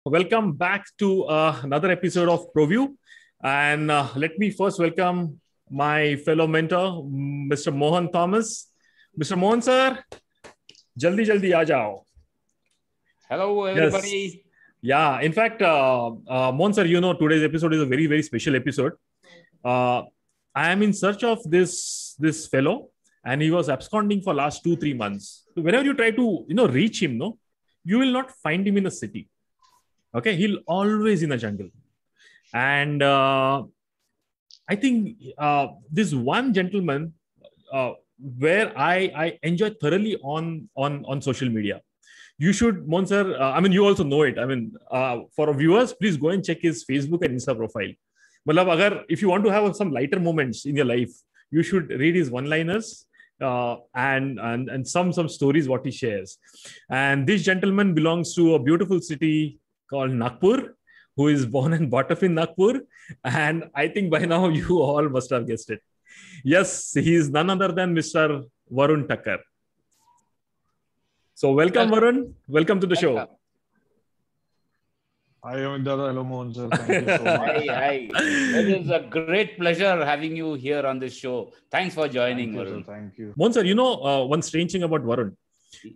welcome back to another episode of ProView. And let me first welcome my fellow mentor, Mr. Mohan Thomas. Mr. Mohan, sir, jaldi jaldi aa jao. Hello, everybody. Yes. Yeah, in fact, Mohan, sir, today's episode is a very, very special episode. I am in search of this fellow, and he was absconding for last 2-3 months. So whenever you try to reach him, you will not find him in the city. Okay, he'll always in the jungle. And I think this one gentleman where I enjoy thoroughly on social media. You should, Monsar, you also know it. For our viewers, please go and check his Facebook and Insta profile. If you want to have some lighter moments in your life, you should read his one-liners and some stories what he shares. And this gentleman belongs to a beautiful city called Nagpur, who is born and brought up in Nagpur. And I think by now you all must have guessed it. Yes, he is none other than Mr. Varun Thakkar. So welcome, Varun. Welcome to the show. Hi, Amindara. Hello, Mohan sir. Thank you so much. Hi. It is a great pleasure having you here on this show. Thanks for joining, Varun. Thank you. Mohan sir, one strange thing about Varun.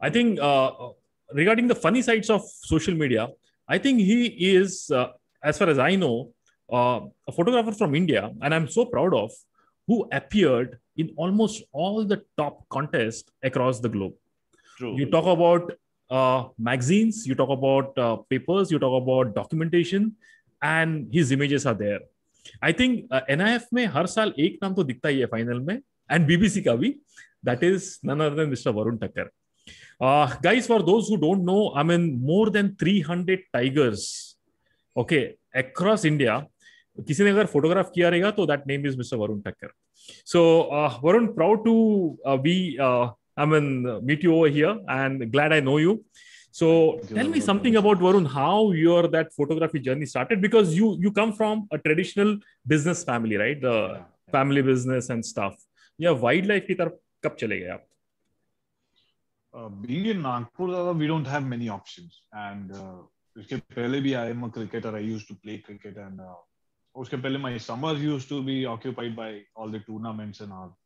I think regarding the funny sides of social media, I think he is, as far as I know, a photographer from India, and I'm so proud of, who appeared in almost all the top contests across the globe. True. You talk about magazines, you talk about papers, you talk about documentation, and his images are there. I think NIF में हर साल एक नाम तो दिखता ही है final में, and BBC का भी. That is none other than Mr. Varun Thakkar. Guys, for those who don't know, more than 300 tigers, okay, across India. किसी ने अगर photograph किया रहेगा तो that name is Mr. Varun Thakkar. So Varun, proud to meet you over here, and glad I know you. So tell me something about Varun, how your that photography journey started, because you come from a traditional business family, right? The family business and stuff. Yeah, wildlife की तरफ कब चले गए आप? Being in Nagpur, we don't have many options. And उसके पहले भी I am a cricketer. I used to play cricket, and उसके पहले my summers used to be occupied by all the tournaments and all.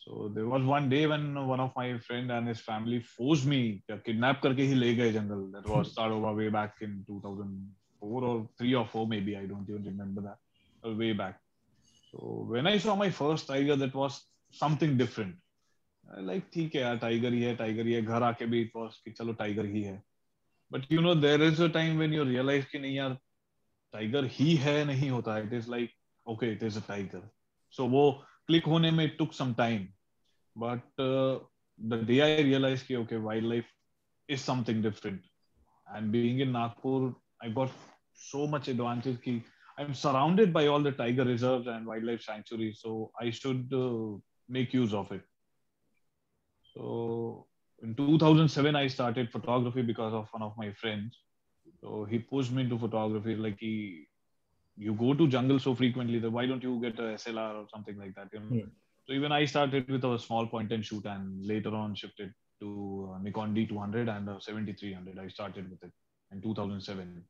So there was one day when one of my friend and his family forced me to kidnap करके ही ले गए jungle. That was Sarova way back in 2004 or 3 or 4 maybe. I don't even remember that. Way back. So when I saw my first tiger, that was something different. Like ठीक है यार, tiger ही है. घर आके भी it was कि चलो tiger ही है. But there is a time when you realize कि नहीं यार, tiger ही है नहीं होता. It is like, okay, it is a tiger. So वो click होने में it took some time. But the day I realized कि okay, wildlife is something different. And being in Nagpur, I got so much advantage कि I'm surrounded by all the tiger reserves and wildlife sanctuaries. So I should make use of it. So in 2007, I started photography because of one of my friends. So he pushed me into photography. Like you go to jungle so frequently, that why don't you get a SLR or something like that? So even I started with a small point and shoot, and later on shifted to Nikon D200 and 7300. I started with it in 2007.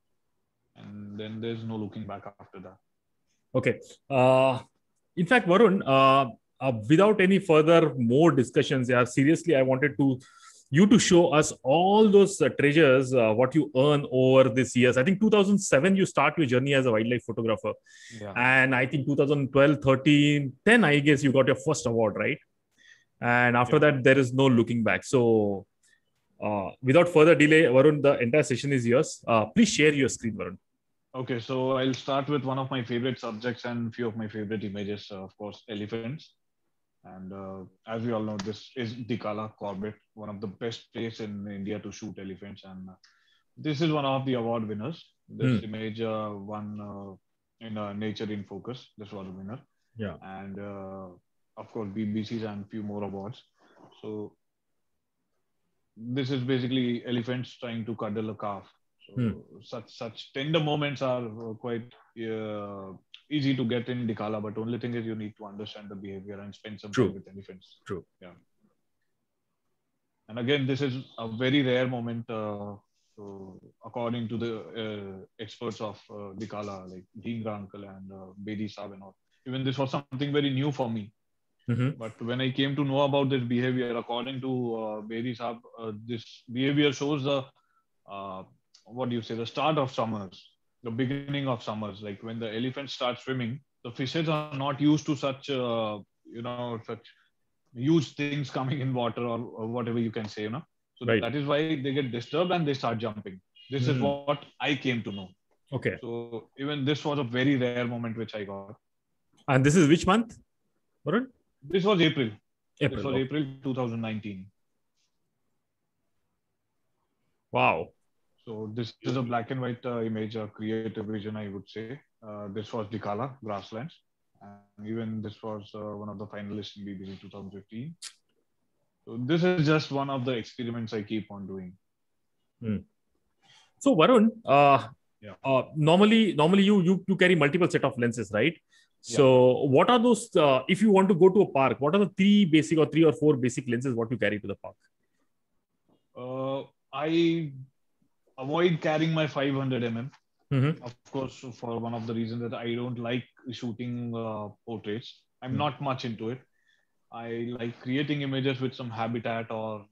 And then there's no looking back after that. Okay. In fact, Varun, without any further more discussions, seriously, I wanted you to show us all those treasures, what you earn over these years. I think 2007, you start your journey as a wildlife photographer. Yeah. And I think 2012, 13, 10, I guess you got your first award, right? And after that, there is no looking back. So without further delay, Varun, the entire session is yours. Please share your screen, Varun. Okay, so I'll start with one of my favorite subjects and few of my favorite images, of course, elephants. And as we all know, this is Dikala Corbett, one of the best places in India to shoot elephants. And this is one of the award winners. This image won in Nature in Focus. This was a winner. Yeah. And of course, BBC's and few more awards. So this is basically elephants trying to cuddle a calf. So such tender moments are quite easy to get in Dikala, but only thing is you need to understand the behavior and spend some time with elephants. True. Yeah. And again, this is a very rare moment So according to the experts of Dikala, like Dhingra uncle and Bedi Saab and all, even this was something very new for me. Mhm. But when I came to know about this behavior, according to Bedi Saab, this behavior shows the what do you say, the start of summers, the beginning of summers. Like when the elephants start swimming, the fishes are not used to such such huge things coming in water, or whatever you can say, So Right. that is why they get disturbed and they start jumping. This is Hmm. what I came to know. Okay. So even this was a very rare moment which I got. And this is which month, Varun? This was April. April. This was Okay. April 2019. Wow. So this is a black and white image, a creative vision, I would say. This was Dikala grasslands, and even this was one of the finalists in BBC 2015. So this is just one of the experiments I keep on doing. So Varun, Yeah. normally you carry multiple set of lenses, right? Yeah. So what are those? If you want to go to a park, what are the three or four basic lenses what you carry to the park? I avoid carrying my 500 mm. Mm-hmm. Of course, for one of the reasons that I don't like shooting portraits. I'm Hmm. not much into it. I like creating images with some habitat, or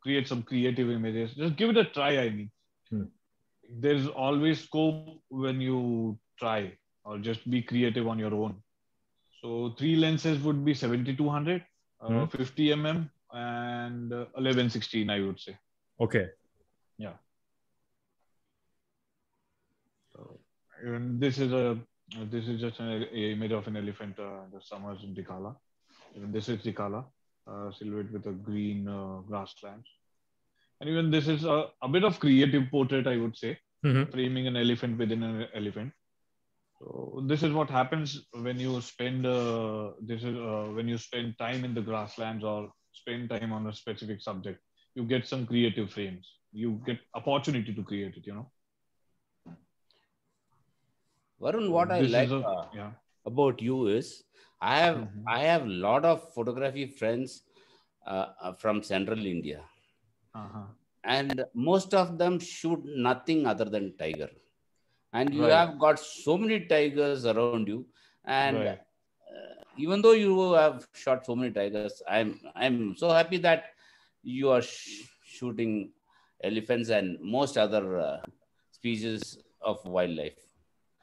create some creative images. Just give it a try. I mean, Hmm. there's always scope when you try, or just be creative on your own. So three lenses would be 70-200, Hmm. 50 mm, and 11-16, I would say. Okay. Yeah. So, and this is just an image of an elephant. The summers in Dikala. Even this is Dikala, silhouette with a green grasslands. And even this is a bit of creative portrait, I would say, Mm-hmm. framing an elephant within an elephant. So this is what happens when you spend when you spend time in the grasslands, or spend time on a specific subject. You get some creative frames. You get opportunity to create it. Varun, what I This like is yeah. about you is I have a lot of photography friends from Central India, Uh-huh. and most of them shoot nothing other than tiger. And you Right. have got so many tigers around you, and Right. even though you have shot so many tigers, I'm so happy that you are shooting elephants and most other species of wildlife.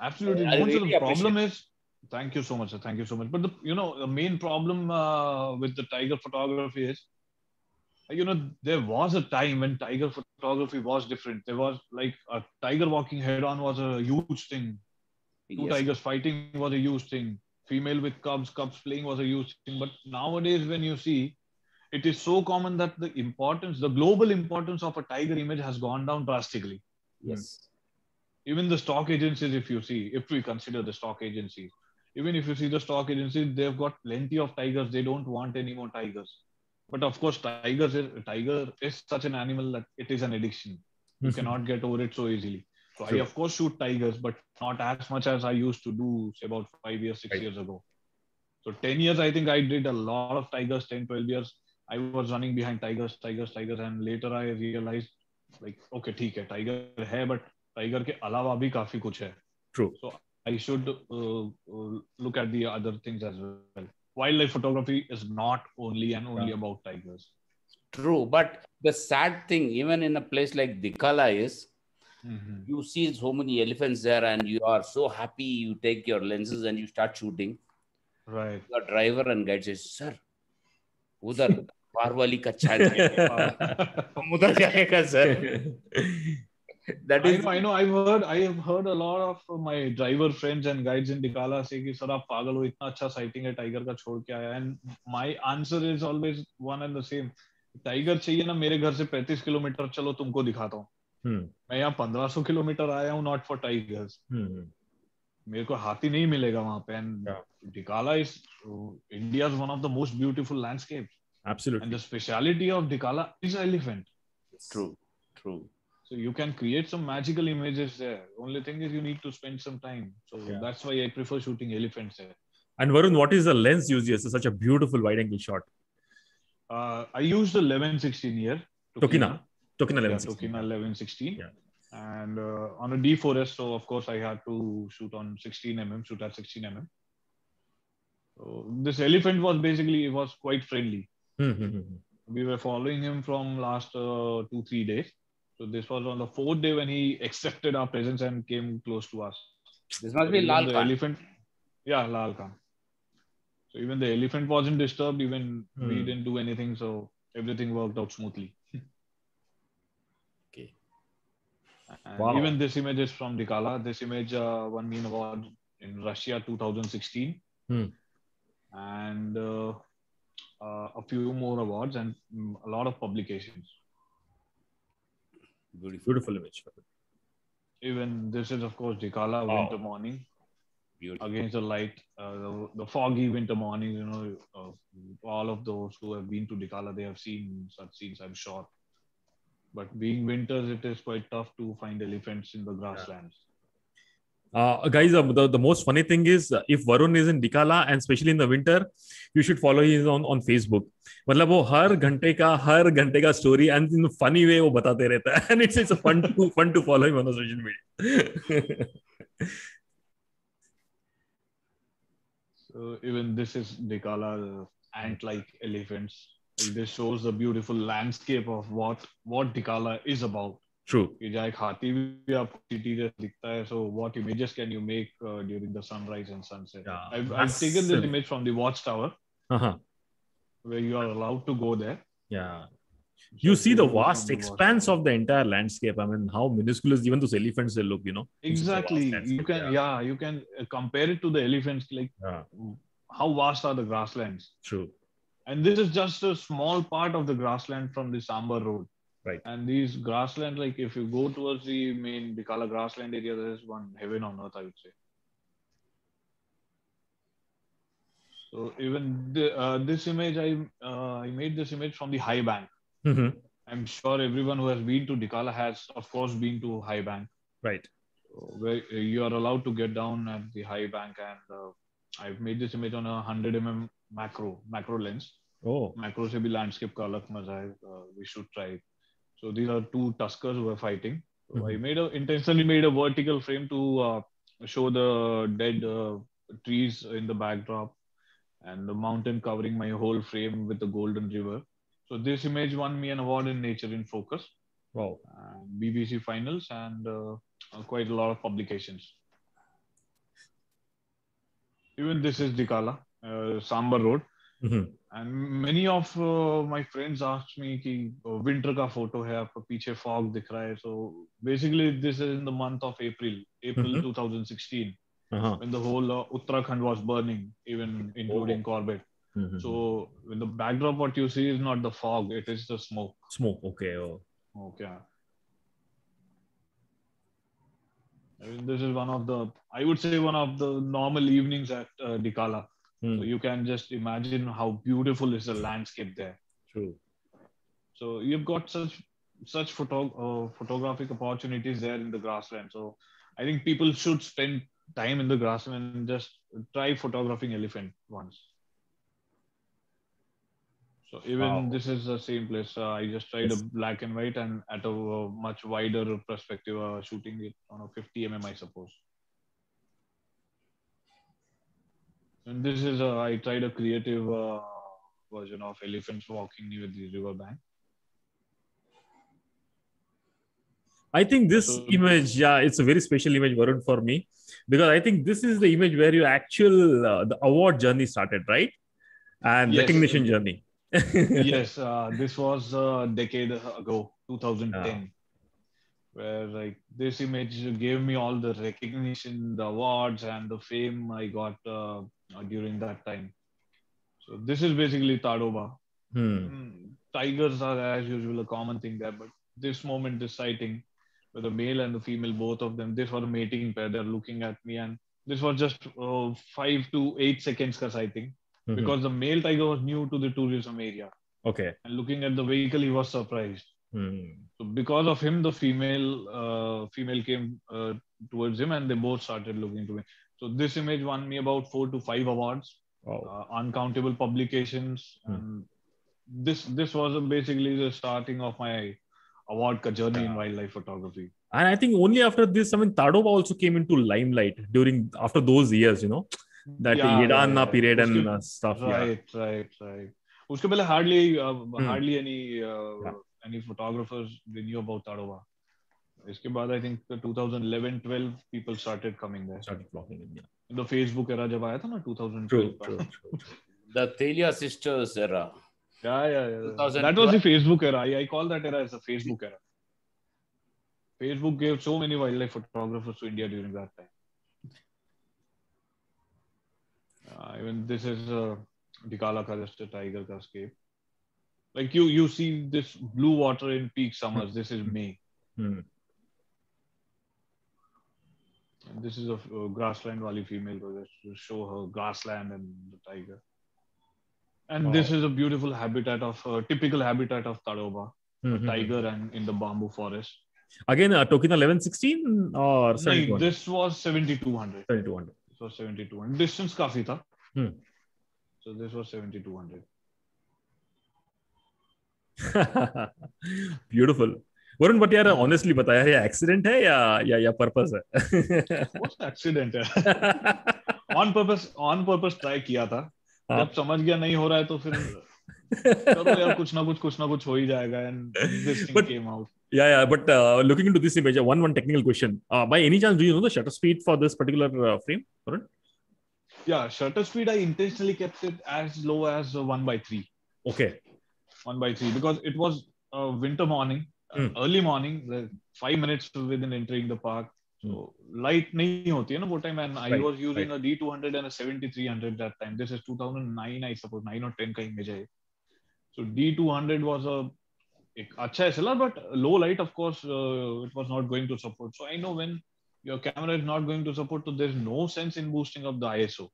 Absolutely. I Most of really the appreciate problem is, thank you so much, sir. Thank you so much. But the main problem with the tiger photography is, there was a time when tiger photography was different. There was like a tiger walking head on was a huge thing. Two Yes. tigers fighting was a huge thing. Female with cubs playing was a huge thing. But nowadays, when you see, it is so common that the global importance of a tiger image has gone down drastically. Yes. Even the stock agencies, if we consider the stock agencies, even if you see the stock agencies, they've got plenty of tigers. They don't want any more tigers. But of course, tiger is such an animal that it is an addiction. You cannot get over it so easily. So True. I, of course, shoot tigers, but not as much as I used to do, say, about 5 years, 6 Right. years ago. So 10 years, I think I did a lot of tigers, 10, 12 years. I was running behind tigers. And later I realized, like, okay, ठीक है, tiger है, but tiger के अलावा भी काफी कुछ है. True. So I should look at the other things as well. Wildlife photography is not only about tigers. True, but the sad thing, even in a place like Dikala, is you see so many elephants there, and you are so happy. You take your lenses and you start shooting. Right. Your driver and guide says, "Sir, उधर पारवाली का छान हम उधर जाएगा sir." That is, I know. I have heard a lot of my driver friends and guides in Dikala say कि sir आप पागल हो, इतना अच्छा sighting है टाइगर का, छोड़ के आया. And my answer is always one and the same. Tiger चाहिए ना, मेरे घर से 35 किलोमीटर चलो, तुमको दिखाता हूँ. मैं यहाँ 1500 किलोमीटर आया हूँ, not for tigers. मेरे को हाथी नहीं मिलेगा वहां पे. And Dikala is India's one of the most beautiful landscapes. Absolutely. And the speciality of Dikala is elephant. True. So you can create some magical images there. Only thing is you need to spend some time. So that's why I prefer shooting elephants there. And Varun, what is the lens used here? Such a beautiful wide angle shot. I used the 11-16 here. Tokina. Token 11, Yeah, 16. Tokina 11-16. Yeah. And on a D4S, so of course I had to shoot on 16 mm, shoot at 16 mm. So this elephant was basically, it was quite friendly. We were following him from last 2-3 days. So this was on the 4th day when he accepted our presence and came close to us. This must So be even Lal the Khan. elephant, yeah, Lal Khan. So even the elephant wasn't disturbed. Even we didn't do anything. So everything worked out smoothly. Okay. And Wow. even this image is from Dikala. This image won me an award in Russia 2016. And a few more awards and a lot of publications. Beautiful image. Even this is, of course, Dikala, winter morning. Beautiful. Against the light, the foggy winter morning, all of those who have been to Dikala, they have seen such scenes, I'm sure. But being winters, it is quite tough to find elephants in the grasslands. Guys, the most funny thing is if Varun is in Dikala and especially in the winter, you should follow him on Facebook. मतलब वो हर घंटे का story and in a funny way वो बताते रहता है, and it's fun to follow him on the social media. So even this is Dikala, ant-like elephants. This shows the beautiful landscape of what Dikala is about. True. एक हाथी भी आपको city जैसा दिखता है. So what images can you make during the sunrise and sunset? Yeah, I've taken this image from the watchtower, where you are allowed to go there. Yeah. So you see the vast expanse of the entire landscape. I mean, how minuscule even those elephants they look, Exactly. You can compare it to the elephants. Like, how vast are the grasslands? True. And this is just a small part of the grassland from the Sambar Road. Right. And these grasslands, like if you go towards the main Dikala grassland area, there is one heaven on earth, I would say. So even this image, I made this image from the high bank. I'm sure everyone who has been to Dikala has, of course, been to high bank. Right. So where you are allowed to get down at the high bank, and I've made this image on a 100 mm macro lens. Oh. Macro se bhi landscape ka alag maza hai. We should try it. So these are two tuskers who are fighting. So I intentionally made a vertical frame to show the dead trees in the backdrop and the mountain covering my whole frame with the golden river. So this image won me an award in Nature in Focus. Wow. BBC finals and quite a lot of publications. Even this is Dikala, Sambar Road. And many of my friends asked me कि winter का photo है आपको पीछे fog दिख रहा है. So basically this is in the month of April 2016, when the whole Uttarakhand was burning, even including Corbett. So when the backdrop what you see is not the fog, it is the smoke. Smoke, okay. Okay. I mean, this is one of the normal evenings at Dikala. So you can just imagine how beautiful is the landscape there. True. So you've got such photographic opportunities there in the grassland. So I think people should spend time in the grassland and just try photographing elephant once. So even this is the same place. I just tried a black and white and at a much wider perspective, shooting it on a 50 mm, I suppose. And this is I tried a creative version of elephants walking near the riverbank. I think this image, it's a very special image, Varun, for me, because I think this is the image where your actual the award journey started, right? And recognition journey. Yes, this was a decade ago, 2010. Where like this image gave me all the recognition, the awards and the fame I got during that time. So this is basically Tadoba. Tigers are as usual a common thing there, but this moment, this sighting, with the male and the female, both of them, this was a mating pair. They're looking at me, and this was just 5 to 8 seconds ka sighting, because the male tiger was new to the tourism area. Okay. And looking at the vehicle, he was surprised. So because of him, the female came towards him, and they both started looking to me. So this image won me about 4 to 5 awards, uncountable publications, and this was basically the starting of my award ka journey in Yeah. wildlife photography. And I think only after this, I mean, Tadoba also came into limelight after those years, that Edana period and stuff. Right. Uske pehle hardly Yeah. any photographers they knew about Tadoba. Iske baad, I think 2011-12 people started coming there. Started flocking in, yeah. In the Facebook era jab aaya tha na 2012 True. The Thalia sisters era. Yeah. That was the Facebook era. I call that era as the Facebook era. Facebook gave so many wildlife photographers to India during that time. Even this is Dikala ka, just a tiger ka escape. Like you see this blue water in peak summers. This is May. Hmm. And this is a grassland wali female to show her grassland and the tiger. And Wow. this is a beautiful typical habitat of Tadoba, Mm-hmm. tiger and in the bamboo forest. Again, Tokina 1116 or 7200? This was 7200. 7200. This was 7200. Distance काफी था. So this was 7200. Beautiful. Varun, but यार honestly बता यार, ये accident है या purpose है? What's the accident है? On purpose try किया था. जब समझ गया नहीं हो रहा है तो फिर करो यार, कुछ ना कुछ हो ही जाएगा, and this thing came out. Yeah, but looking into this image, one technical question. By any chance, do you know the shutter speed for this particular frame, Varun? Yeah, shutter speed, I intentionally kept it as low as 1/3. Okay. 1/3 because it was winter morning, early morning, 5 minutes within entering the park. So light nahi hoti hai na wo time, and I was using a D200 and a 7300 that time. This is 2009, I suppose, 9 or 10 ka image hai. So D200 was एक अच्छा SLR, but low light, of course, it was not going to support. So I know when your camera is not going to support, so there's no sense in boosting up the ISO.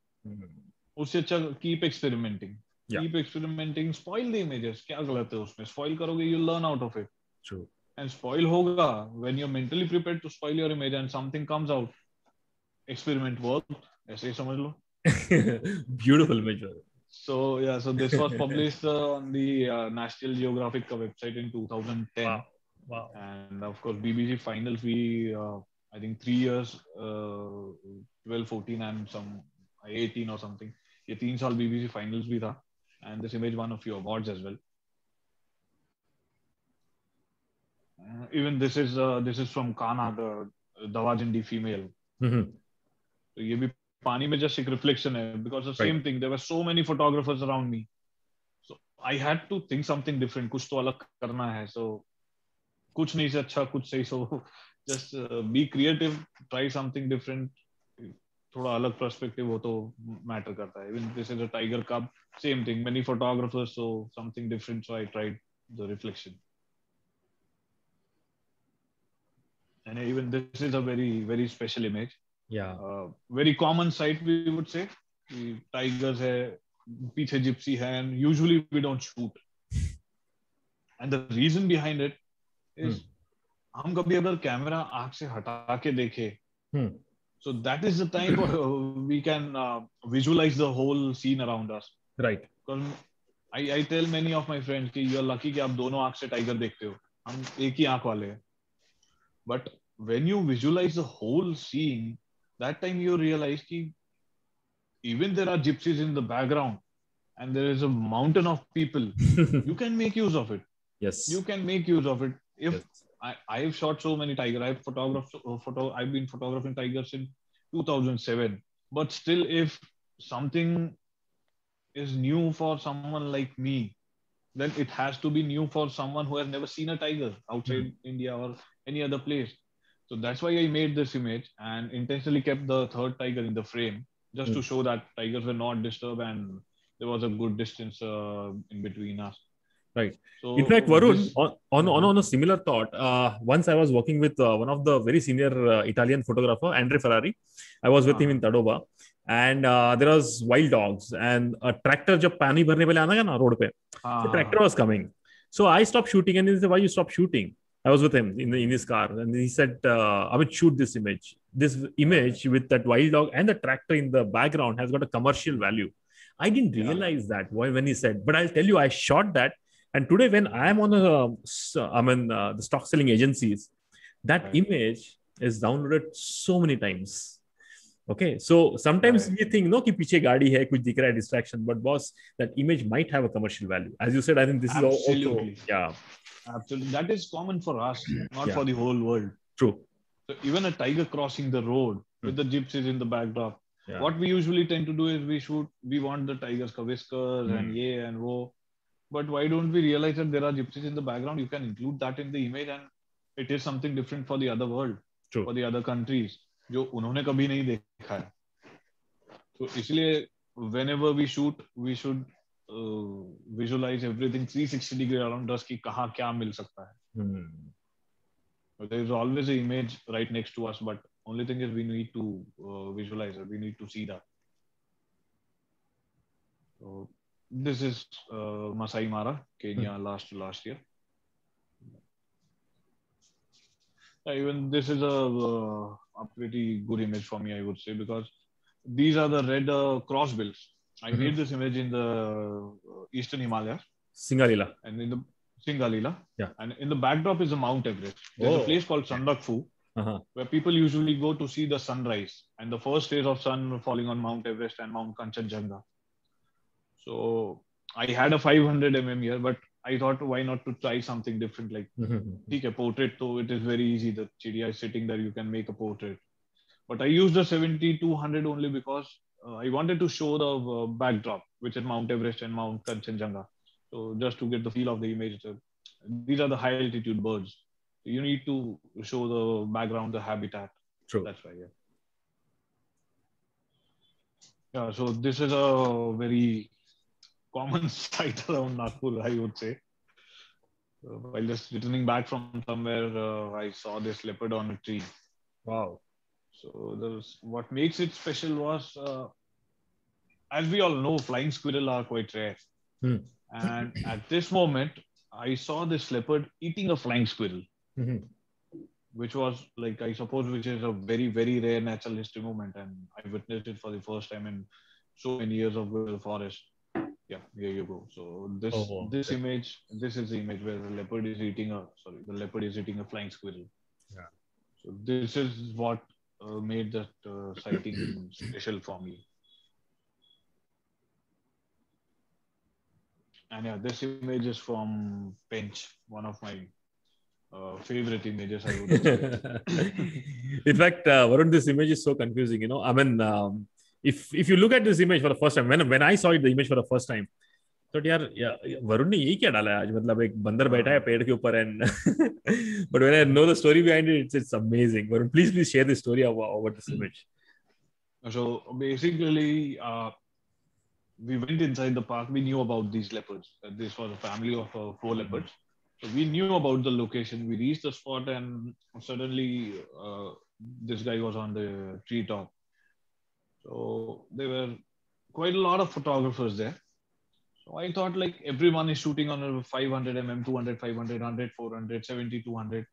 उससे अच्छा keep experimenting. Yeah. Keep experimenting. Spoil the images. क्या गलत है उसमें? Spoil करोगे, you'll learn out of it. True. And spoil होगा when you're mentally prepared to spoil your image and something comes out. Experiment worked. ऐसे ही समझ लो. Beautiful image. So this was published on the National Geographic website in 2010. Wow. And of course, BBC finals, I think 3 years, 12, 14 and some 18 or something. ये 3 साल BBC finals भी था. And this image won a few awards as well. Even this is from Kana, the Dawajindi female. So ये भी पानी में just एक reflection है, because the same thing, there were so many photographers around me, so I had to think something different. कुछ तो अलग करना है, so कुछ नहीं से अच्छा कुछ सही, so just be creative, try something different. थोड़ा अलग perspective हो तो matter करता है. Even this is a tiger cub, same thing, many photographers, so something different, so I tried the reflection. And even this is a very, very special image. Yeah. Very common sight, we would say. Tigers hai, पीछे gypsy hai, and usually we don't shoot. And the reason behind it is हम कभी अगर camera आँख से हटा के देखें, so that is the time we can visualize the whole scene around us. Right. Because I tell many of my friends कि you are lucky कि आप दोनों आँख से टाइगर देखते हो. हम एक ही आँख वाले हैं. But when you visualize the whole scene, that time you realize that even there are gypsies in the background and there is a mountain of people, you can make use of it. Yes. You can make use of it. If I've shot so many tigers, I've been photographing tigers in 2007. But still, if something is new for someone like me, then it has to be new for someone who has never seen a tiger outside India or any other place. So that's why I made this image and intentionally kept the third tiger in the frame, just to show that tigers were not disturbed and there was a good distance in between us. Right. So in fact, Varun, on a similar thought, once I was working with one of the very senior Italian photographer, Andre Ferrari. I was with him in Tadoba, and there was wild dogs and a tractor जब पानी भरने वाले आना ना road पे, the tractor was coming. So I stopped shooting, and he said, "Why you stop shooting?" I was with him in his car, and he said, "I would shoot this image. This image with that wild dog and the tractor in the background has got a commercial value." I didn't realize that when he said, but I'll tell you, I shot that. And today, when I am on the stock selling agencies, that Right. image is downloaded so many times. Okay, so sometimes Right. we think no कि पीछे गाड़ी है कुछ दिख रहा है distraction, but boss, that image might have a commercial value. As you said, I think this is also Absolutely. Absolutely. That is common for us, not Yeah. for the whole world. True. So even a tiger crossing the road with the gypsies in the backdrop. Yeah. What we usually tend to do is we want the tiger's whiskers and ye and wo. But why don't we realize that there are gypsies in the background? You can include that in the image and it is something different for the other world, True. for the other countries, जो उन्होंने कभी नहीं देखा है. So इसलिए whenever we shoot, we should visualize everything 360 degree around us कि कहाँ क्या मिल सकता है. There is always an image right next to us, but only thing is we need to visualize it. We need to see that. So this is Masai Mara, Kenya, last year. Even this is a pretty good image for me, I would say, because these are the red crossbills. I made this image in the Eastern Himalayas. Singalila. And in the Singalila. Yeah. And in the backdrop is the Mount Everest. There's a place called Sandakphu, where people usually go to see the sunrise and the first rays of sun falling on Mount Everest and Mount Kanchenjunga. So I had a 500 here, but I thought, why not to try something different? Like, take a portrait, so it is very easy. The chidiya is sitting there, you can make a portrait. But I used the 70-200 only because I wanted to show the backdrop, which is Mount Everest and Mount Kanchenjunga. So just to get the feel of the image, these are the high altitude birds. You need to show the background, the habitat. True. That's why, yeah. So this is a very common sight around Nagpur, I would say. While just returning back from somewhere, I saw this leopard on a tree. Wow. So what makes it special was, as we all know, flying squirrel are quite rare. And at this moment, I saw this leopard eating a flying squirrel, which was like, I suppose, which is a very, very rare natural history moment. And I witnessed it for the first time in so many years of the forest. Yeah, here you go. So this image, this is the image where the leopard is eating a flying squirrel. Yeah. So this is what made that sighting special for me. And yeah, this image is from Pench, one of my favorite images, I would say. In fact, Varun, this image is so confusing. You know, I mean, if you look at this image for the first time, when I saw the image for the first time, तो यार वरुण ने यही क्या डाला है आज, मतलब एक बंदर बैठा है पेड़ के ऊपर and but when I know the story behind it, it's amazing. Varun, please share the story about this image. So basically, we went inside the park. We knew about these leopards. This was a family of 4 leopards. So we knew about the location. We reached the spot and suddenly this guy was on the treetop. So there were quite a lot of photographers there. So I thought like everyone is shooting on a 500 mm, 200, 500, 100, 400, 70, 200.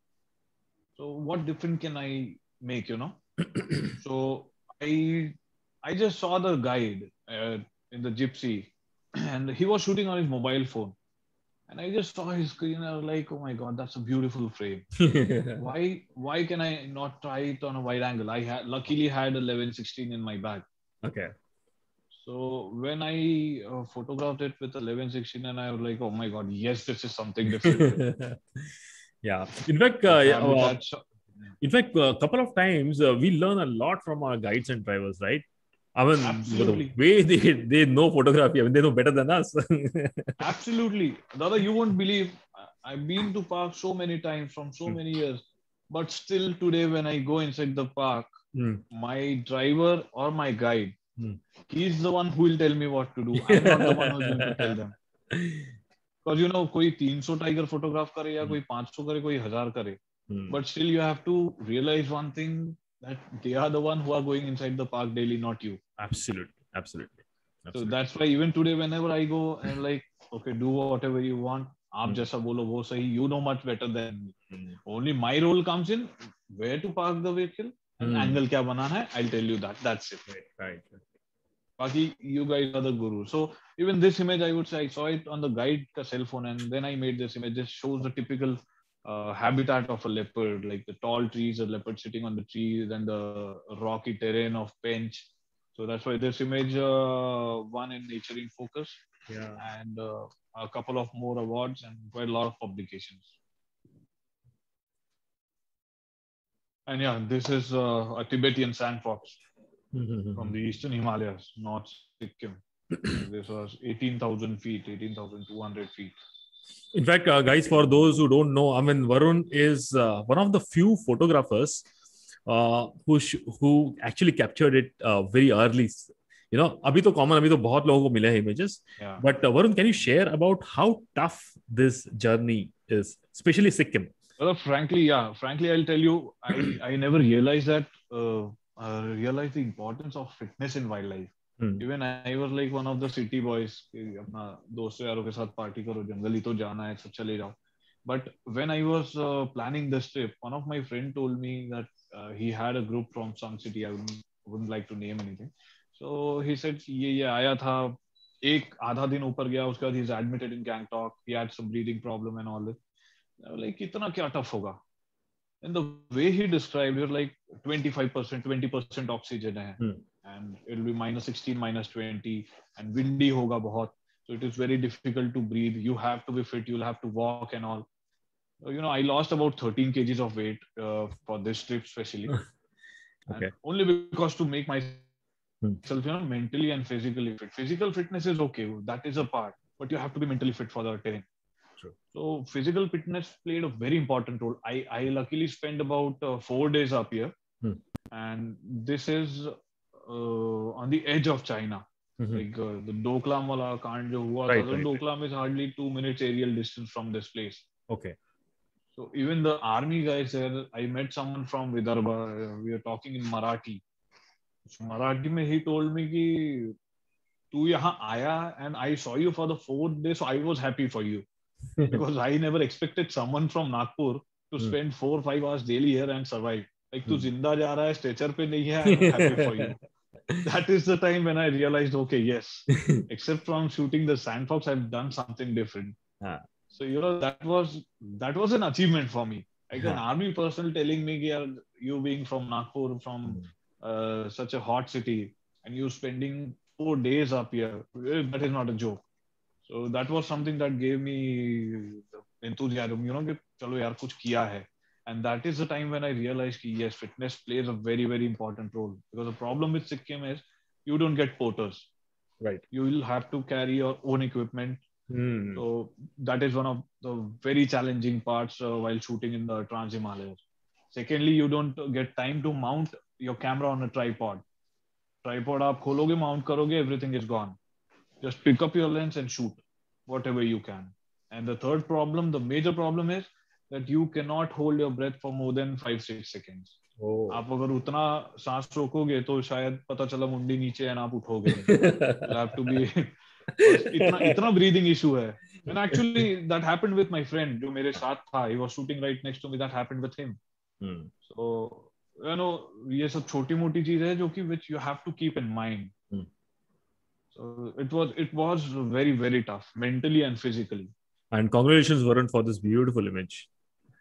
So what different can I make, you know? So I just saw the guide in the gypsy and he was shooting on his mobile phone. And I just saw his screen and I was like, oh my God, that's a beautiful frame. Why can I not try it on a wide angle? I luckily had a 11-16 in my bag. Okay. So when I photographed it with 11-16 and I was like, oh my God, yes, this is something different. Yeah. In fact, a couple of times we learn a lot from our guides and drivers, right? I mean, absolutely. The way they know photography, I mean, they know better than us. Absolutely. Dada, you won't believe, I've been to park so many times from so many years, but still today when I go inside the park, my driver or my guide, he's the one who will tell me what to do. I'm not the one who's going to tell them. Because you know, कोई 300 tiger photograph करे या कोई 500 करे, कोई 1000 करे. But still you have to realize one thing, that they are the one who are going inside the park daily, not you. Absolutely. So that's why even today, whenever I go, I'm like, okay, do whatever you want. आप जैसा बोलो वो सही. You know much better than me. Only my role comes in where to park the vehicle and angle क्या बनाना है. I'll tell you that. That's it. Right. Baki, you guys are the guru. So even this image, I would say I saw it on the guide ka cell phone, and then I made this image. This shows the typical habitat of a leopard, like the tall trees, a leopard sitting on the trees, and the rocky terrain of Pench. So that's why this image won in Nature in Focus, and a couple of more awards and quite a lot of publications. And yeah, this is a Tibetan sandfox from the eastern Himalayas, North Sikkim. This was 18,000 feet, 18,200 feet. In fact, guys, for those who don't know, I mean, Varun is one of the few photographers who actually captured it very early. You know, अभी तो common, अभी तो बहुत लोगों को मिले हैं images. Yeah. But Varun, can you share about how tough this journey is, especially Sikkim? Well, frankly, I'll tell you, I never realized that. Realized the importance of fitness in wildlife. Even I was like one of the city boys. अपना दोस्तों यारों के साथ party करो, जंगल ही तो जाना है, सब चले जाओ. But when I was planning this trip, one of my friend told me that he had a group from some city. I wouldn't like to name anything. So he said ये आया था, एक आधा दिन ऊपर गया, उसके बाद he's admitted in Gangtok. He had some breathing problem and all this. Like कितना क्या tough होगा? And the way he described, you're like 25%, 20% oxygen hai, and it'll be -16, -20, and windy hoga bahut. So it is very difficult to breathe. You have to be fit. You'll have to walk and all. You know, I lost about 13 kgs of weight for this trip, especially. Okay. Only because to make myself, you know, mentally and physically fit. Physical fitness is okay. That is a part, but you have to be mentally fit for the terrain. So physical fitness played a very important role. I luckily spent about 4 days up here, and this is on the edge of China. Like the Doklam wala kaand jo hua tha, Doklam is hardly 2 minutes aerial distance from this place. Okay. So even the army guys there, I met someone from Vidarbha. We were talking in Marathi. So Marathi mein he told me ki tu yahan aaya and I saw you for the 4th day, so I was happy for you. Because I never expected someone from Nagpur to spend 4 or 5 hours daily here and survive. Like, tu zinda ja raha hai, stretcher pe nahi hai, I'm happy for you. That is the time when I realized, okay, yes, except from shooting the sandfox, I've done something different. So, you know, that was an achievement for me. Like an army personnel telling me, you being from Nagpur, from such a hot city, and you spending 4 days up here, that is not a joke. So that was something that gave me enthusiasm, you know, कि चलो यार कुछ किया है. And that is the time when I realized कि yes, fitness plays a very, very important role. Because the problem with Sikkim is you don't get porters. Right. You will have to carry your own equipment. So that is one of the very challenging parts while shooting in the Trans-Himalayas. Secondly, you don't get time to mount your camera on a tripod. Tripod आप खोलोगे, mount करोगे, everything is gone. Just pick up your lens and shoot whatever you can. And the third problem, the major problem is that you cannot hold your breath for more than 5-6 seconds. आप अगर उतना सांस रोकोगे तो शायद पता चला मुंडी नीचे and आप उठोगे. You have to be इतना breathing issue है. And actually that happened with my friend जो मेरे साथ था. He was shooting right next to me. That happened with him. So you know ये सब छोटी मोटी चीज है जो कि which you have to keep in mind. So it was very, very tough, mentally and physically. And congratulations, Varun, for this beautiful image.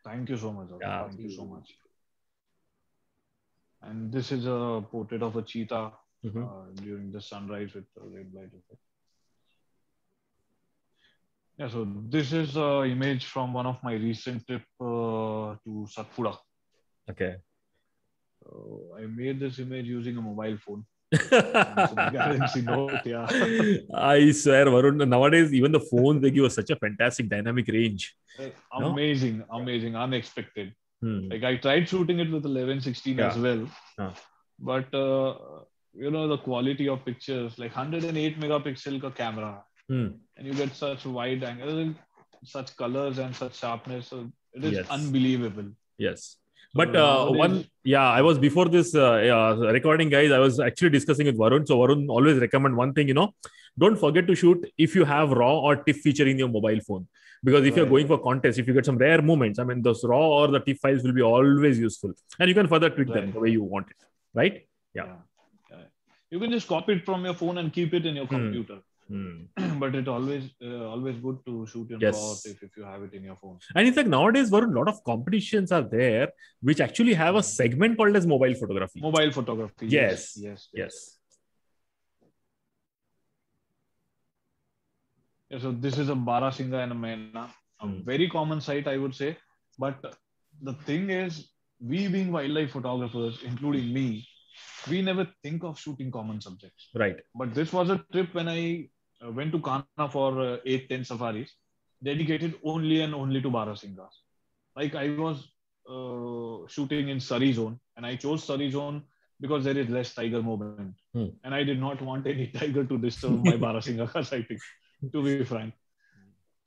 Thank you so much. Yeah. Thank you so much. And this is a portrait of a cheetah during the sunrise with the red light effect. Yeah, so this is an image from one of my recent trip to Satpura. Okay. So I made this image using a mobile phone. Note, yeah. I swear, Varun, nowadays even the phones they give us such a fantastic dynamic range. Amazing, unexpected. Like I tried shooting it with 11-16 as well, but you know the quality of pictures, like 108 megapixel ka camera, and you get such wide angle, such colors and such sharpness. So it is unbelievable. Yes. But I was before this recording, guys, I was actually discussing with Varun. So Varun always recommend one thing, you know, don't forget to shoot if you have RAW or TIFF feature in your mobile phone. Because if you're going for contests, if you get some rare moments, I mean, those RAW or the TIFF files will be always useful. And you can further tweak them the way you want it. Right? Yeah. You can just copy it from your phone and keep it in your computer. But it always good to shoot in Yes. RAW if you have it in your phone. And in fact, nowadays, a lot of competitions are there which actually have a segment called as mobile photography. Mobile photography. Yes. Yeah, so this is a Barasingha and a Maina, a very common sight, I would say. But the thing is, we being wildlife photographers, including me, we never think of shooting common subjects. Right. But this was a trip when I went to Kanha for 8-10 safaris, dedicated only and only to Barasinghas. Like I was shooting in Surrey zone, and I chose Surrey zone because there is less tiger movement. And I did not want any tiger to disturb my Barasingha sighting, to be frank.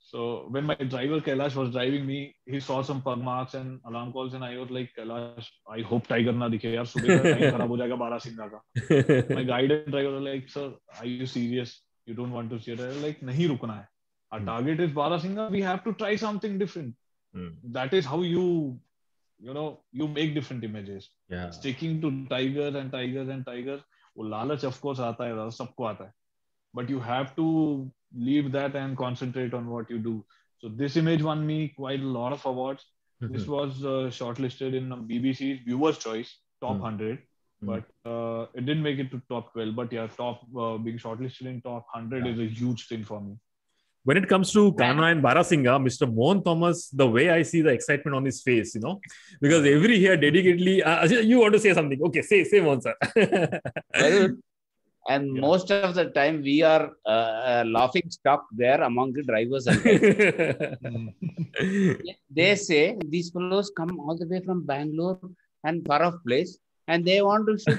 So when my driver Kailash was driving me, he saw some pug marks and alarm calls, and I was like, Kailash, I hope tiger na dikhe yaar, subah ka time kharab ho jayega Barasingha ka. My guide and driver were like, sir, are you serious? You don't want to see it? I was like, nahi rukna hai. Our target is Barasingha. We have to try something different. That is how you make different images. Yeah. Sticking to tigers and tigers and tigers, वो लालच of course आता है, सबको आता है. But you have to leave that and concentrate on what you do. So this image won me quite a lot of awards. This was shortlisted in BBC's Viewers' Choice Top 100, but it didn't make it to top 12. But yeah, being shortlisted in top 100 is a huge thing for me. When it comes to Kanha and Barasingha, Mr. Mohan Thomas, the way I see the excitement on his face, because every year dedicatedly, you want to say something? Okay, say Mohan sir. And most of the time, we are laughing stock there among the drivers. And they say these fellows come all the way from Bangalore and far off place, and they want to shoot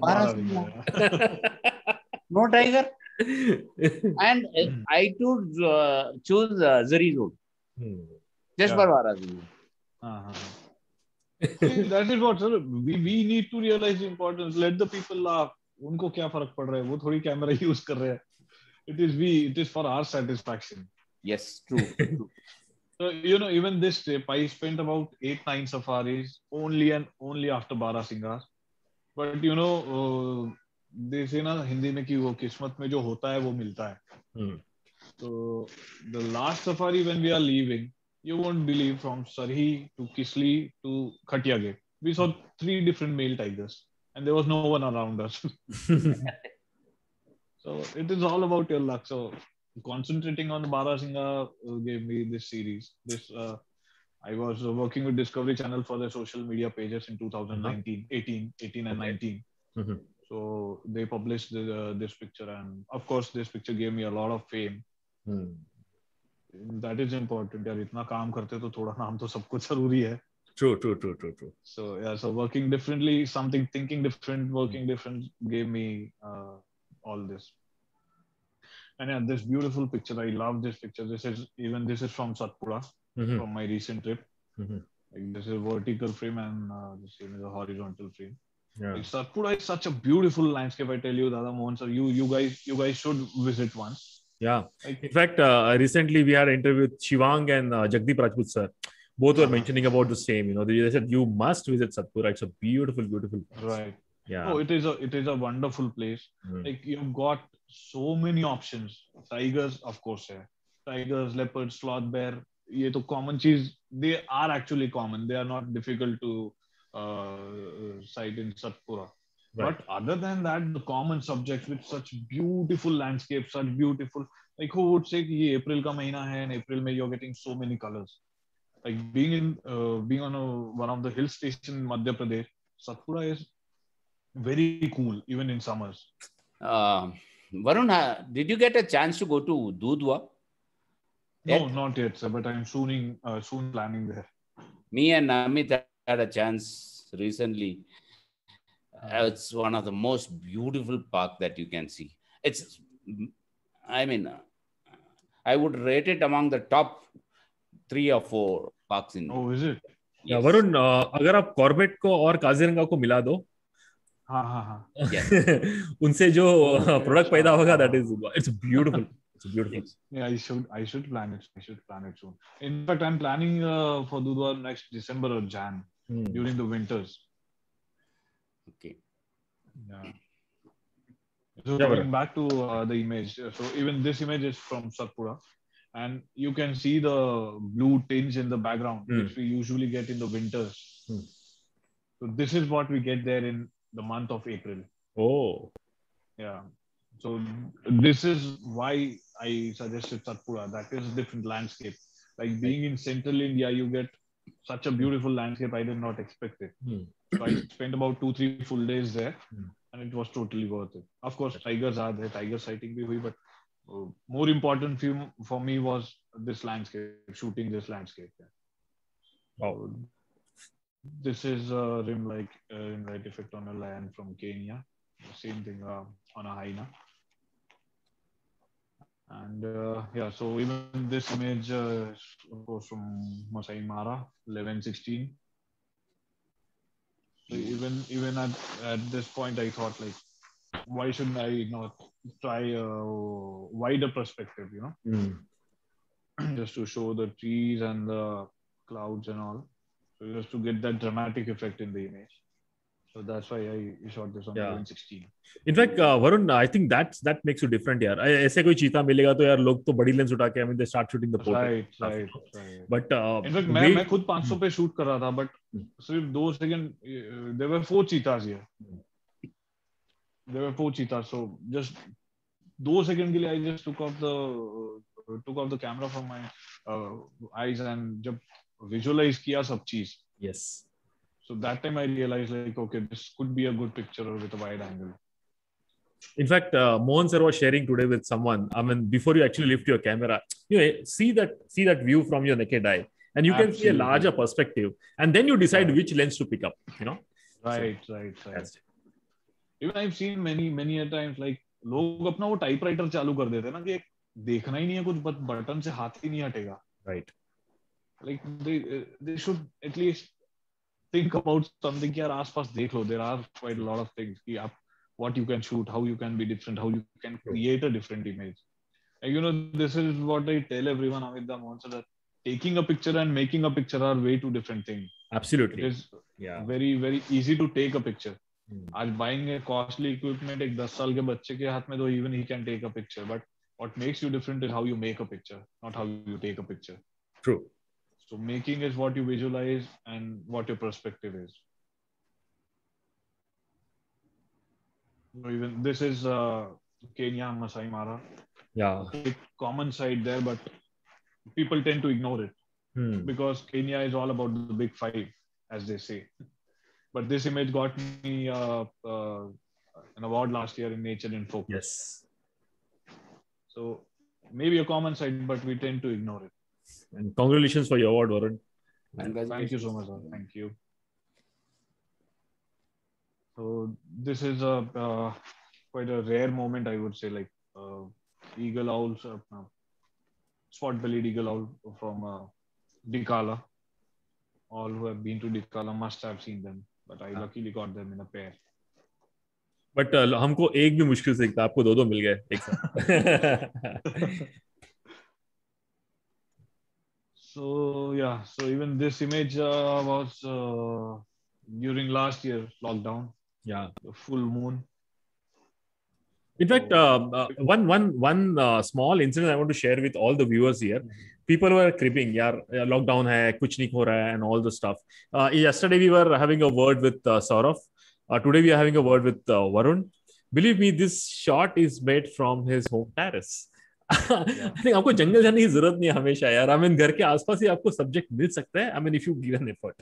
Barasingha. No tiger. And I too choose Zari Road just for Barasingha. That is what, sir. We need to realize the importance. Let the people laugh. उनको क्या फर्क पड़ रहा है, वो थोड़ी camera use कर रहे हैं. It is for our satisfaction. Yes, true. So even this trip I spent about 8-9 safaris only and only after Barasingha. But they say na Hindi में कि वो किस्मत में जो होता है वो मिलता है. So the last safari when we are leaving, you won't believe, from Sarhi to Kisli to Khatia Gate, we saw 3 different male tigers. And there was no one around us. So it is all about your luck. So concentrating on Barasingha gave me this series. I was working with Discovery Channel for their social media pages in 2019, 18 and 19. So they published this picture, and of course this picture gave me a lot of fame. That is important. यार इतना काम करते तो थोड़ा नाम तो सब कुछ जरूरी है. True. So yeah, so working differently, thinking different, working different gave me all this. And yeah, this beautiful picture, I love this picture. This is from Satpura, from my recent trip. Like, this is a vertical frame and this is a horizontal frame. Yeah. Like, Satpura is such a beautiful landscape. I tell you, Dada Mohan sir, you guys should visit once. Yeah. In fact, recently we had an interview with Shivang and Jagdeep Rajput sir. Both were mentioning about the same. They said you must visit Satpura. It's a beautiful place. Right. Yeah. Oh, it is a wonderful place. Like, you've got so many options. Tigers, of course, hai. Tigers, leopards, sloth bear. ये तो common चीज. They are actually common. They are not difficult to sight in Satpura. Right. But other than that, the common subjects with such beautiful landscapes, such beautiful. Like, who would say कि ये April का महीना है, and April में you're getting so many colors. Like being on one of the hill stations in Madhya Pradesh, Satpura is very cool even in summers. Varun, did you get a chance to go to Dudhwa? No, not yet, sir. But I'm soon planning there. Me and Amit had a chance recently. It's one of the most beautiful park that you can see. I would rate it among the top 3 or 4 parks in. Oh, is it? Yeah, Varun, अगर आप Corbett को और काजीरंगा को मिला दो, हाँ. उनसे जो प्रोडक्ट पैदा होगा, that is, it's beautiful. It's beautiful. Yeah, I should plan it. Soon. In fact, I'm planning for Dudhwa next December or Jan during the winters. Okay. Yeah. So Yeah, going back to the image, so even this image is from Satpura, and you can see the blue tinge in the background, which we usually get in the winters. So this is what we get there in the month of April. Oh, Yeah. So this is why I suggested Satpura. That is a different landscape. Like being in central India, you get such a beautiful landscape. I did not expect it. So I spent about 2-3 full days there, and it was totally worth it. Of course, tigers are there, tiger sighting bhi hui, but more important for me was this landscape, shooting this landscape. wow. So this is rim light effect on a lion from Kenya. Same thing on a hyena. And yeah, so even this image of course from Masai Mara 1116. So even at this point, I thought like, why shouldn't I not try a wider perspective, just to show the trees and the clouds and all, so just to get that dramatic effect in the image. So that's why I shot this on 1116. In fact, Varun, I think that makes you different यार. ऐसे कोई चीता मिलेगा तो यार लोग तो बड़ी लेंस उठा के, I mean, they start shooting the portrait. Right. But in fact, मैं खुद 500 पे शूट कर रहा था, but सिर्फ 2 second, there were 4 cheetahs here. There were 4 cheetahs, so just 2 second के लिए I just took off the camera from my eyes and जब visualize किया सब चीज. Yes. So that time I realized like, okay, this could be a good picture with a wide angle. In fact, Mohan sir was sharing today with someone. I mean, before you actually lift your camera, see that view from your naked eye, and you can see a larger perspective, and then you decide which lens to pick up. Right. Even I've seen many a times like लोग अपना वो typewriter चालू कर देते हैं ना कि देखना ही नहीं है कुछ, बटन से हाथ ही नहीं हटेगा. Right. Like they should at least think about something कि यार आसपास देख लो. There are quite a lot of things कि आप what you can shoot, how you can be different, how you can create a different image. And this is what I tell everyone, Amit Da Mohan, that taking a picture and making a picture are way two different things. Absolutely. It is very, very easy to take a picture. आज buying a costly equipment एक 10 साल के बच्चे के हाथ में तो even he can take a picture. But what makes you different is how you make a picture, not how you take a picture. True. So making is what you visualize and what your perspective is. Even this is Kenya, Masai Mara. Yeah. It's common sight there, but people tend to ignore it because Kenya is all about the big five, as they say. But this image got me an award last year in Nature in Focus. Yes. So maybe a common sight, but we tend to ignore it. And congratulations for your award, Varun. Thank you so much, sir. Thank you. So this is quite a rare moment, I would say, like eagle owls, spot-bellied eagle owl from Dikala. All who have been to Dikala must have seen them, but I luckily got them in a pair. But हमको एक भी मुश्किल से दिखता, आपको दो मिल गए एक साथ. So yeah, so even this image was during last year lockdown. Yeah, the full moon. In fact, one small incident I want to share with all the viewers here. People were cribbing, yaar, lockdown hai, kuch nahi ho raha hai, and all the stuff. Yesterday we were having a word with Saurav. Today we are having a word with Varun. Believe me, this shot is made from his home terrace. I think आपको जंगल जाने की जरूरत नहीं है हमेशा यार. I mean, घर के आसपास ही आपको सब्जेक्ट मिल सकता है. I mean, if you give an effort.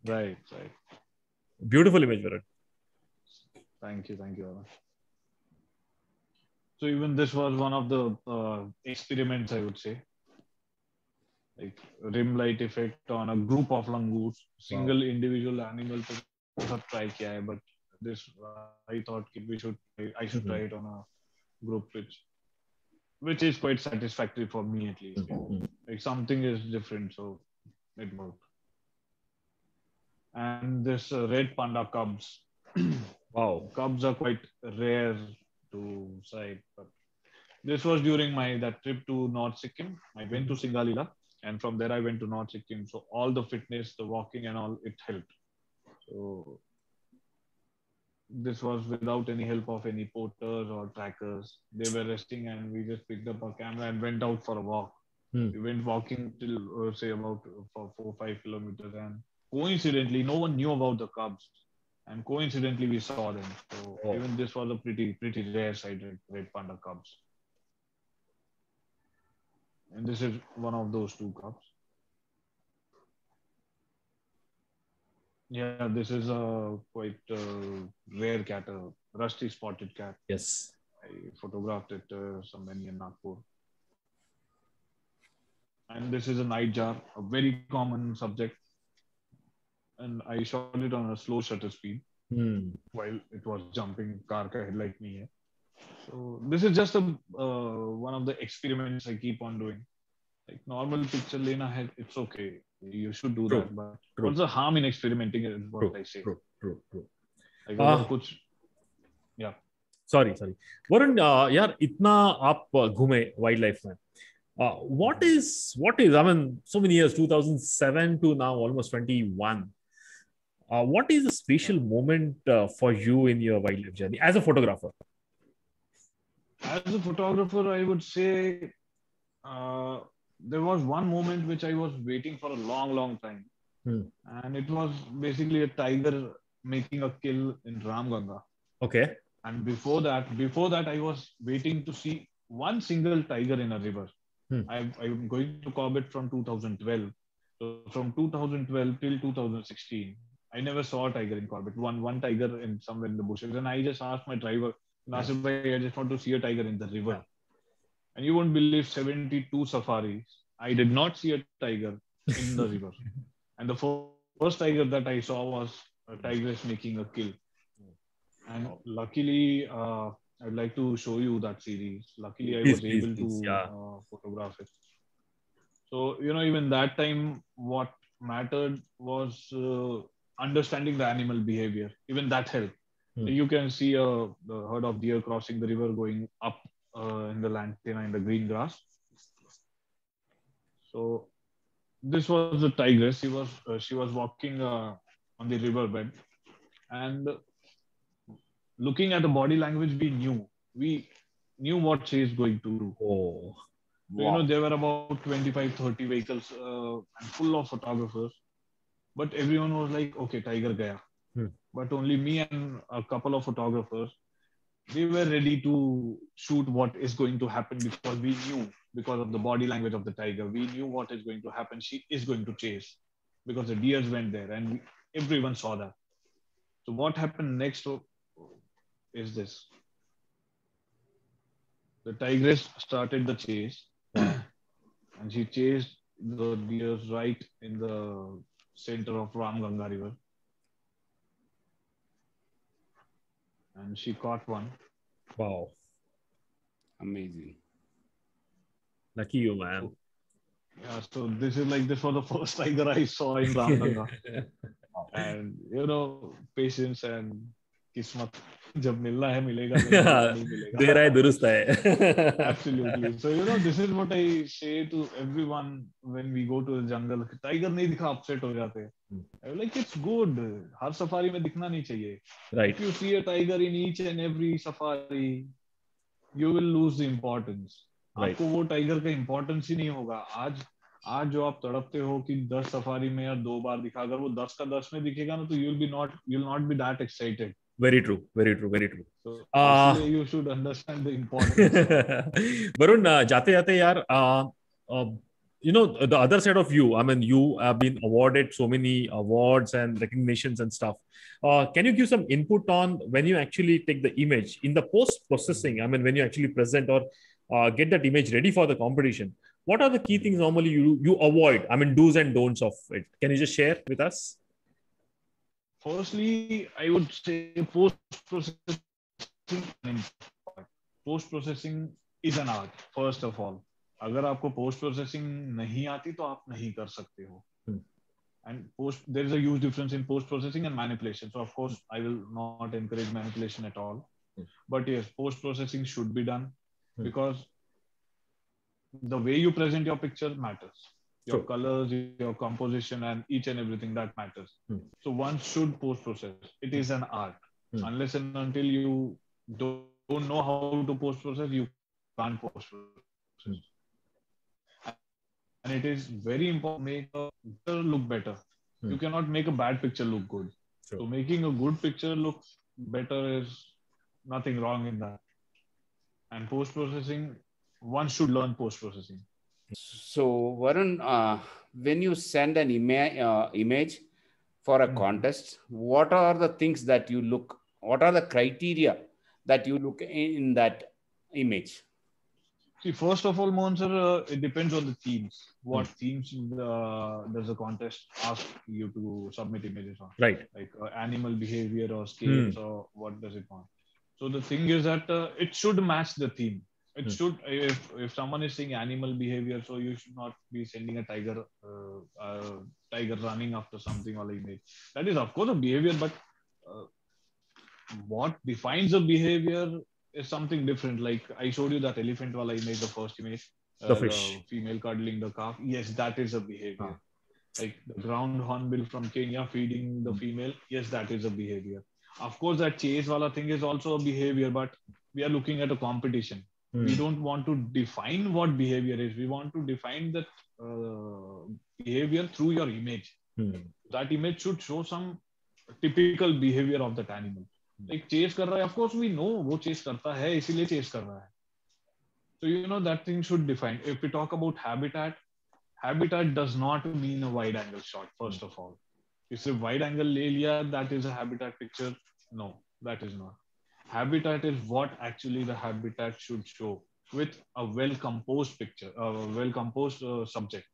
Right. Beautiful image, Varun. Thank you, Varun. So even this was one of the experiments, I would say, like rim light effect on a group of langurs. Single individual animal to have try kiya hai, but this I thought I should try it on a group, which is quite satisfactory for me at least. Like something is different, so it worked. And this red panda cubs. Wow, cubs are quite rare to sight, but this was during that trip to North Sikkim. I went to Singalila, and from there I went to North Sikkim. So all the fitness, the walking and all, it helped. So this was without any help of any porters or trackers. They were resting, and we just picked up our camera and went out for a walk. Hmm. We went walking till say about for 4 5 kilometers, and coincidentally, no one knew about the cubs, and coincidentally, we saw them. So Oh. even this was a pretty rare sight, red panda cubs, and this is one of those two cubs. Yeah, this is a quite rare cat, a rusty spotted cat. Yes. I photographed it somewhere near Nagpur. And this is a nightjar, a very common subject. And I shot it on a slow shutter speed Hmm. while it was jumping car ka headlight nahi hai. So this is just a one of the experiments I keep on doing. Like normal picture lena hai, it's okay. You should do True. that. But True. what's the harm in experimenting is what True. I say. True. Like Ah. अगर कुछ sorry Varun यार इतना आप घूमे wild life में what is I mean so many years 2007 to now almost 21 what is a special moment for you in your wildlife journey as a photographer? As a photographer, I would say there was one moment which I was waiting for a long time. And it was basically a tiger making a kill in Ramganga. Okay. And before that, I was waiting to see one single tiger in a river. I'm going to Corbett from 2012. So from 2012 till 2016, I never saw a tiger in Corbett. One tiger in somewhere in the bushes. And I just asked my driver, Nasir bhai, I just want to see a tiger in the river. And you won't believe 72 safaris, I did not see a tiger in the river. And the first tiger that I saw was a tigress making a kill. And luckily, I'd like to show you that series. Luckily, I was able to photograph it. So, even that time, what mattered was understanding the animal behavior. Even that helped. You can see the herd of deer crossing the river going up in the lantana in the green grass. So this was the tigress. She was walking on the riverbed, and looking at the body language, we knew what she is going to do. Oh, wow. There were about 25-30 vehicles and full of photographers, but everyone was like, "Okay, tiger gaya." But only me and a couple of photographers, we were ready to shoot what is going to happen because we knew, because of the body language of the tiger, we knew what is going to happen. She is going to chase because the deers went there and everyone saw that. So what happened next is this. The tigress started the chase and she chased the deers right in the center of Ramganga river. And she caught one. Wow. Amazing. Lucky you, man. So this was the first tiger I saw in Ramganga. And patience and kismat. जब मिलना है मिलेगा नहीं मिलेगा. दे रहा है दुरुस्त है. Absolutely. So this is what I say to everyone when we go to the jungle. Tiger नहीं दिखा upset हो जाते हैं. Like it's good. Her safari में दिखना नहीं चाहिए. Right. If you see a tiger in each and every safari, you will lose the importance. Right. आपको वो टाइगर का इम्पोर्टेंस ही नहीं होगा. आज जो आप तड़पते हो कि 10 सफारी में या 2 बार दिखा, अगर वो 10 का 10 में दिखेगा ना तो you'll not be that excited. Very true. So actually you should understand the importance. Varun, जाते यार, the other side of you, I mean, you have been awarded so many awards and recognitions and stuff. Can you give some input on when you actually take the image in the post processing? I mean, when you actually present or get that image ready for the competition, what are the key things normally you avoid? I mean, do's and don'ts of it. Can you just share with us? Firstly, I would say post-processing is an art, first of all. अगर आपको post-processing नहीं आती तो आप नहीं कर सकते हो. And there is a huge difference in post-processing and manipulation. So of course, I will not encourage manipulation at all. But yes, post-processing should be done because the way you present your picture matters. Your colors, your composition, and each and everything that matters. So one should post-process. It is an art. Unless and until you don't know how to post process, you can't post process. And it is very important to make a picture look better. You cannot make a bad picture look good. Sure. So making a good picture look better is nothing wrong in that. And post processing, one should learn post processing. So Varun, when you send an image for a contest, what are the things that you look? What are the criteria that you look in that image? See, first of all, Monser, it depends on the themes. What themes does the contest ask you to submit images on? Right. Like animal behavior or scales or what does it want? So the thing is that it should match the theme. It should, if someone is saying animal behavior, so you should not be sending a tiger running after something or image. That is, of course, a behavior, but what defines a behavior is something different. Like I showed you that elephant wala image, the first image, the fish, the female cuddling the calf. Yes, that is a behavior. Like the ground hornbill from Kenya feeding the female. Yes, that is a behavior. Of course, that chase wala thing is also a behavior, but we are looking at a competition. We don't want to define what behavior is. We want to define that behavior through your image. That image should show some typical behavior of that animal. Like chase कर रहा है, of course we know वो chase करता है, इसीलिए chase कर रहा है. So you know that thing should define. If we talk about habitat, habitat does not mean a wide angle shot. First of all, if a wide angle ले लिया, that is a habitat picture. No, that is not. Habitat is what actually the habitat should show with a well-composed picture, a well-composed subject.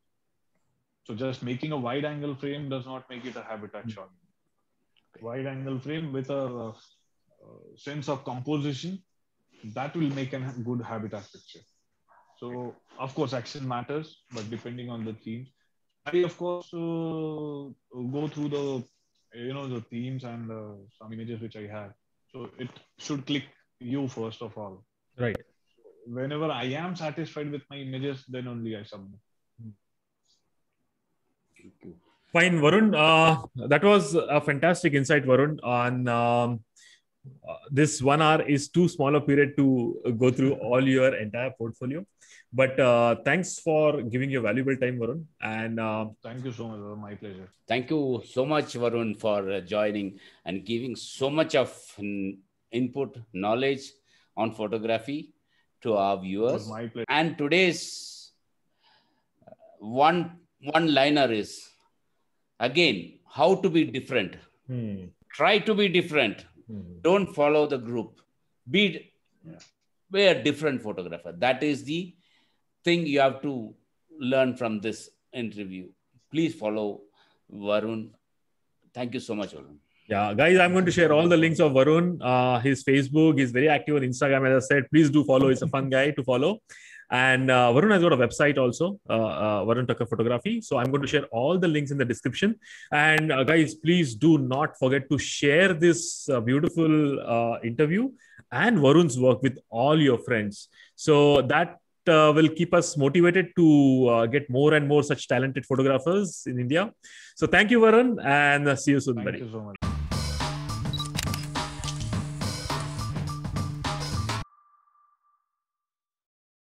So just making a wide angle frame does not make it a habitat shot. Wide angle frame with a sense of composition, that will make a good habitat picture. So of course action matters, but depending on the theme, I of course go through the themes and some images which I have. So it should click you first of all. Right. Whenever I am satisfied with my images, then only I submit. Fine, Varun. That was a fantastic insight, Varun. On this 1 hour is too small a period to go through all your entire portfolio. But thanks for giving your valuable time, Varun. And thank you so much. My pleasure. Thank you so much, Varun, for joining and giving so much of input, knowledge on photography to our viewers. My pleasure. And today's one-liner is, again, how to be different. Try to be different. Don't follow the group. Be a different photographer. That is the thing you have to learn from this interview. Please follow Varun. Thank you so much, Varun. Yeah, guys, I'm going to share all the links of Varun. His Facebook is very active on Instagram. As I said, please do follow. He's a fun guy to follow. And Varun has got a website also, Varun Thakkar Photography. So I'm going to share all the links in the description. And guys, please do not forget to share this beautiful interview and Varun's work with all your friends. So that will keep us motivated to get more and more such talented photographers in India. So thank you, Varun, and see you soon. Thank you so much.